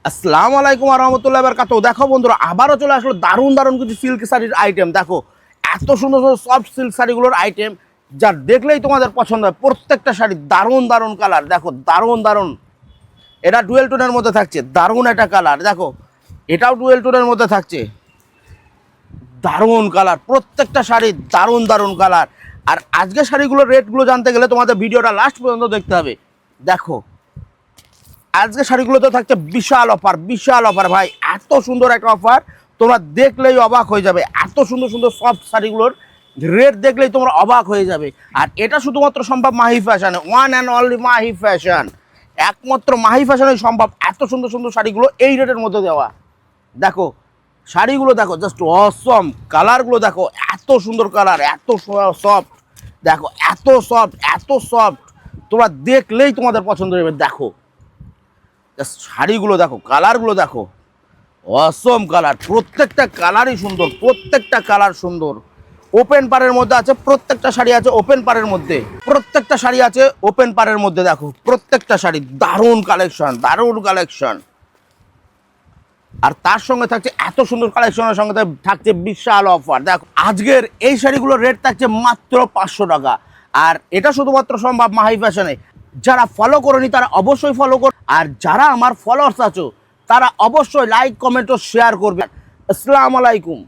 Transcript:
আসসালামু আলাইকুম রহমতুল্লাহ বারকাত। দেখো বন্ধুরা, আবারও চলে আসলো দারুণ দারুণ কিছু সিল্ক শাড়ির আইটেম। দেখো এত সুন্দর সুন্দর সফট সিল্ক শাড়িগুলোর আইটেম, যা দেখলেই তোমাদের পছন্দ হয়। প্রত্যেকটা শাড়ি দারুণ দারুণ কালার, দেখো দারুণ দারুণ। এটা ডুয়েল টোনের মধ্যে থাকছে, দারুণ একটা কালার। দেখো এটাও ডুয়েল টোনের মধ্যে থাকছে, দারুণ কালার। প্রত্যেকটা শাড়ি দারুণ দারুণ কালার। আর আজকে শাড়িগুলোর রেটগুলো জানতে গেলে তোমাদের ভিডিওটা লাস্ট পর্যন্ত দেখতে হবে। দেখো আজকে শাড়িগুলোতে থাকছে বিশাল অফার, বিশাল অফার ভাই। এত সুন্দর একটা অফার, তোমরা দেখলেই অবাক হয়ে যাবে। এত সুন্দর সুন্দর সফট শাড়িগুলোর রেট দেখলেই তোমরা অবাক হয়ে যাবে। আর এটা শুধুমাত্র সম্ভব মাহি ফ্যাশনে, one and only Mahi fashion. একমাত্র মাহি ফ্যাশনেই সম্ভব এত সুন্দর সুন্দর শাড়িগুলো এই রেটের মধ্যে দেওয়া। দেখো শাড়িগুলো দেখো, জাস্ট অসম। কালারগুলো দেখো, এত সুন্দর কালার, এত সফট। দেখো এত সফট, এত সফট, তোমরা দেখলেই তোমাদের পছন্দ হবে। দেখো শাড়িগুলো দেখো, কালারগুলো দেখো, অসম কালার। প্রত্যেকটা কালারই সুন্দর, প্রত্যেকটা কালার সুন্দর। ওপেন পারের মধ্যে আছে, প্রত্যেকটা শাড়ি আছে ওপেন পারের মধ্যে, প্রত্যেকটা শাড়ি আছে ওপেন পারের মধ্যে। দেখো প্রত্যেকটা শাড়ি দারুণ কালেকশন, দারুণ কালেকশন। আর তার সঙ্গে থাকছে এত সুন্দর কালেকশনের সঙ্গে থাকছে বিশাল অফার। দেখো আজকের এই শাড়িগুলোর রেট থাকছে মাত্র 500 টাকা। আর এটা শুধুমাত্র সম্ভব মাহি ফ্যাশনে। যারা ফলো করেনি তারা অবশ্যই ফলো কর, আর যারা আমার ফলোয়ার্স আছো তারা অবশ্যই লাইক কমেন্ট ও শেয়ার করবে। আসসালামু আলাইকুম।